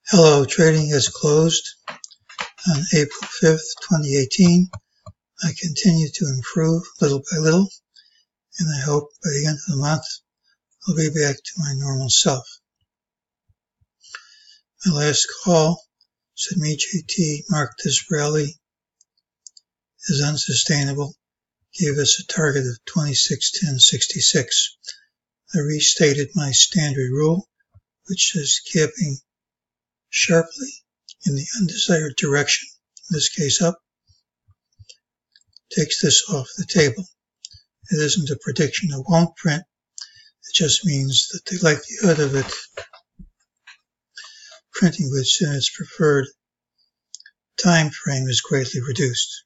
Hello, trading has closed on April 5th, 2018. I continue to improve little by little, and I hope by the end of the month I'll be back to my normal self. My last call said MEJT marked this rally as unsustainable, gave us a target of 26.1066. I restated my standard rule, which is capping sharply in the undesired direction, in this case up, takes this off the table. It isn't a prediction it won't print, it just means that the likelihood of it printing within its preferred time frame is greatly reduced.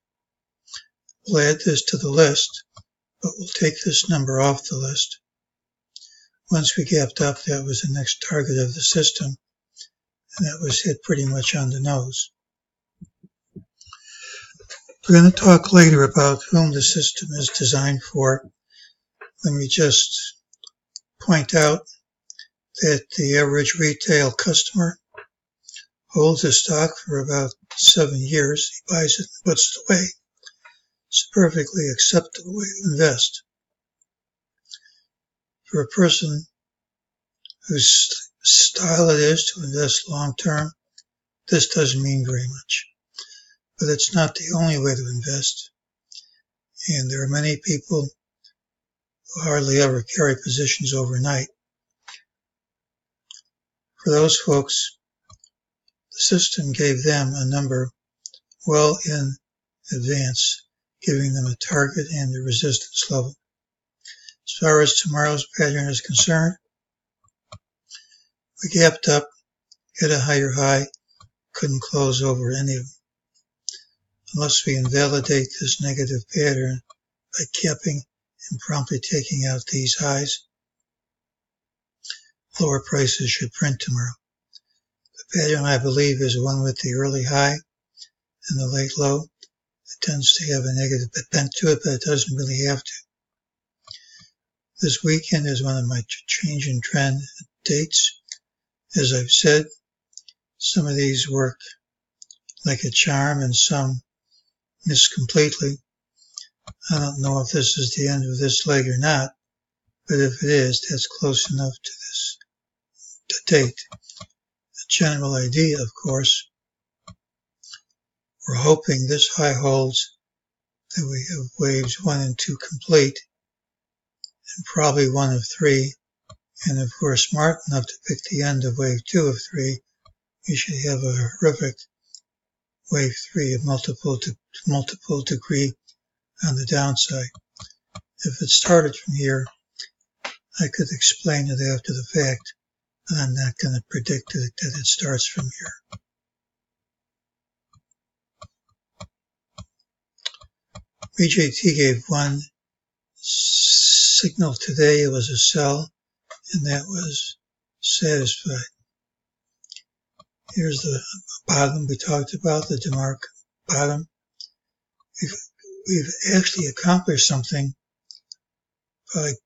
We'll add this to the list, but we'll take this number off the list. Once we gapped up, that was the next target of the system, and that was hit pretty much on the nose. We're going to talk later about whom the system is designed for. Let me just point out that the average retail customer holds a stock for about 7 years. He buys it and puts it away. It's a perfectly acceptable way to invest. For a person whose style it is to invest long term, this doesn't mean very much. But it's not the only way to invest. And there are many people who hardly ever carry positions overnight. For those folks, the system gave them a number well in advance, giving them a target and a resistance level. As far as tomorrow's pattern is concerned, we gapped up, hit a higher high, couldn't close over any of them. Unless we invalidate this negative pattern by capping and promptly taking out these highs, lower prices should print tomorrow. The pattern, I believe, is one with the early high and the late low. It tends to have a negative bent to it, but it doesn't really have to. This weekend is one of my change in trend dates. As I've said, some of these work like a charm and some miss completely. I don't know if this is the end of this leg or not, but if it is, that's close enough to this date. The general idea, of course, we're hoping this high holds, that we have waves 1 and 2 complete, and probably 1 of 3. And if we're smart enough to pick the end of wave 2 of 3, we should have a horrific wave 3 of multiple degree on the downside. If it started from here, I could explain it after the fact, but I'm not going to predict that it starts from here. MEJT gave one signal today. It was a sell, and that was satisfied. Here's the bottom we talked about, the DeMark bottom. We've actually accomplished something by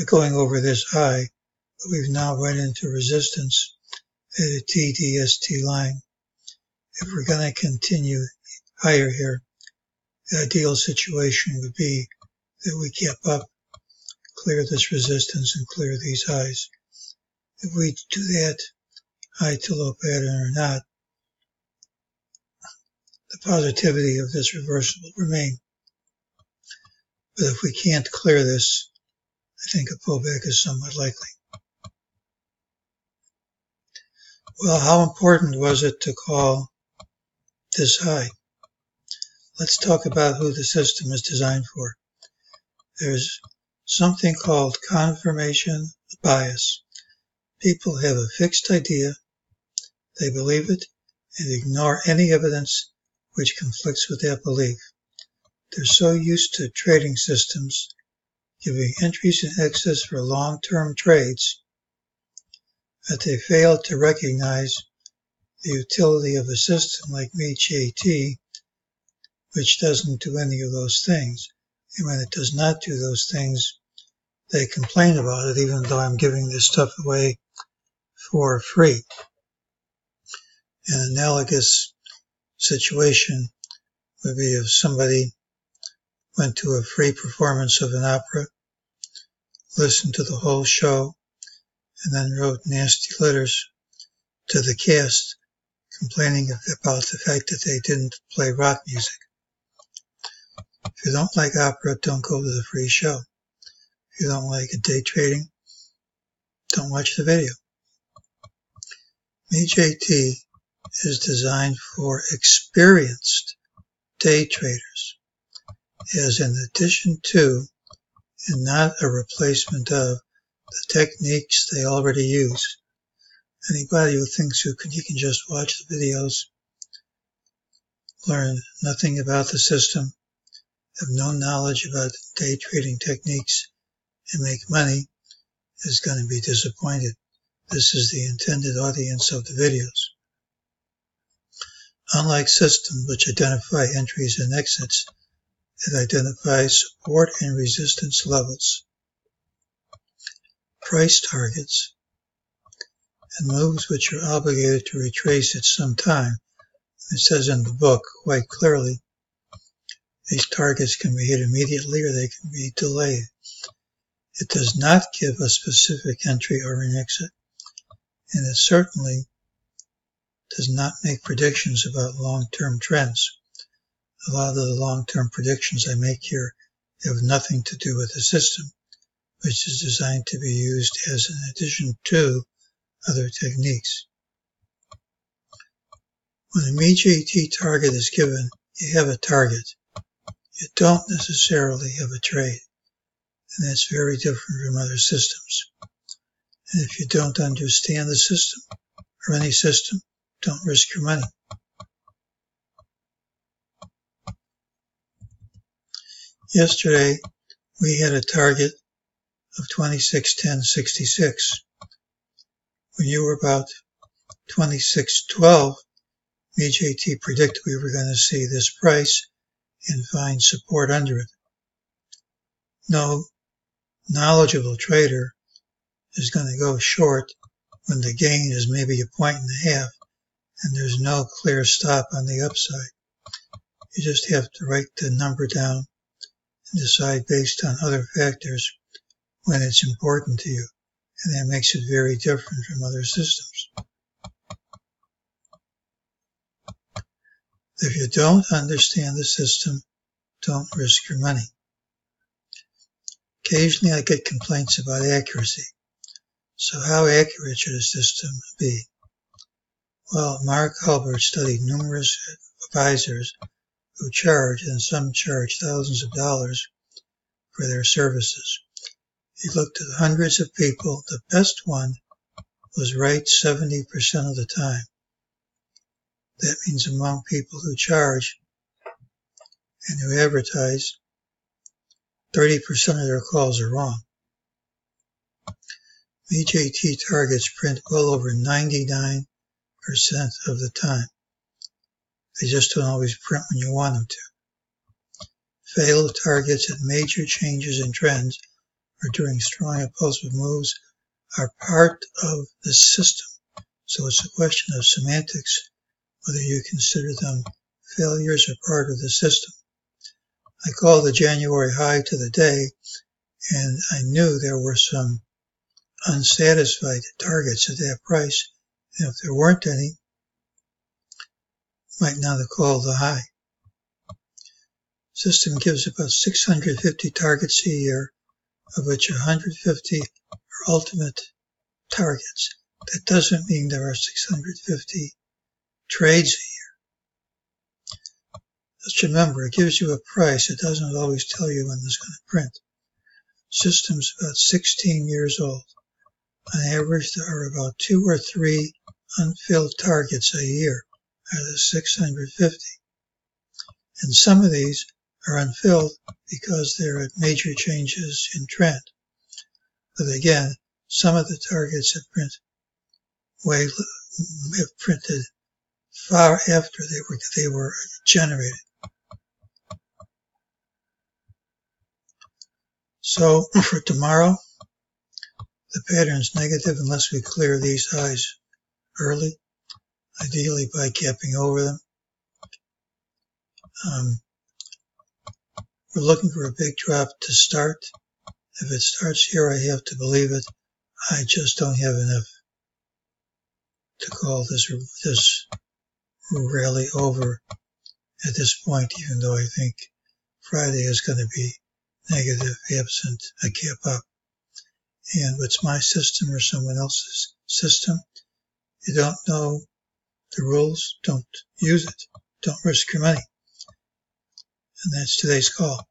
going over this high, but we've now run into resistance at a TDST line. If we're going to continue higher here, the ideal situation would be that we gap up, clear this resistance, and clear these highs. If we do that, high to low pattern or not, the positivity of this reversal will remain. But if we can't clear this, I think a pullback is somewhat likely. Well, how important was it to call this high? Let's talk about who the system is designed for. There's something called confirmation bias. People have a fixed idea, they believe it, and ignore any evidence which conflicts with that belief. They're so used to trading systems giving entries and exits for long-term trades that they fail to recognize the utility of a system like MEJT, which doesn't do any of those things. And when it does not do those things, they complain about it, even though I'm giving this stuff away for free. An analogous situation would be if somebody went to a free performance of an opera, listened to the whole show, and then wrote nasty letters to the cast complaining about the fact that they didn't play rock music. If you don't like opera, don't go to the free show. If you don't like day trading, don't watch the video. MEJT is designed for experienced day traders as an addition to and not a replacement of the techniques they already use. Anybody who thinks you can just watch the videos, learn nothing about the system, have no knowledge about day trading techniques, and make money is going to be disappointed. This is the intended audience of the videos. Unlike systems which identify entries and exits, it identifies support and resistance levels, price targets, and moves which are obligated to retrace at some time. It says in the book quite clearly, these targets can be hit immediately or they can be delayed. It does not give a specific entry or an exit, and it certainly does not make predictions about long-term trends. A lot of the long-term predictions I make here have nothing to do with the system, which is designed to be used as an addition to other techniques. When a MEJT target is given, you have a target. You don't necessarily have a trade, and that's very different from other systems. And if you don't understand the system, or any system, don't risk your money. Yesterday, we had a target of 26.1066. When you were about 26.12, MEJT predicted we were going to see this price and find support under it. No knowledgeable trader is going to go short when the gain is maybe 1.5 points and there's no clear stop on the upside. You just have to write the number down and decide based on other factors when it's important to you, and that makes it very different from other systems. If you don't understand the system, don't risk your money. Occasionally I get complaints about accuracy. So how accurate should a system be? Well, Mark Albert studied numerous advisors who charge, and some charge thousands of dollars for their services. He looked at hundreds of people. The best one was right 70% of the time. That means among people who charge and who advertise, 30% of their calls are wrong. MEJT targets print well over 99% of the time. They just don't always print when you want them to. Failed targets at major changes in trends or during strong impulsive moves are part of the system. So it's a question of semantics, whether you consider them failures or part of the system. I called the January high to the day, and I knew there were some unsatisfied targets at that price, and if there weren't any, might not have called the high. System gives about 650 targets a year, of which 150 are ultimate targets. That doesn't mean there are 650 trades a year. Just remember, it gives you a price. It doesn't always tell you when it's going to print. System's about 16 years old. On average, there are about 2 or 3 unfilled targets a year out of the 650. And some of these are unfilled because they're at major changes in trend. But again, some of the targets have printed far after they were generated. So for tomorrow, The pattern's negative unless we clear these highs early, ideally by capping over them. We're looking for a big drop to start. If it starts here, I have to believe it. I just don't have enough to call this rally over at this point, even though I think Friday is going to be negative absent a cap up. And what's my system or someone else's system? You don't know the rules, don't use it. Don't risk your money. And that's today's call.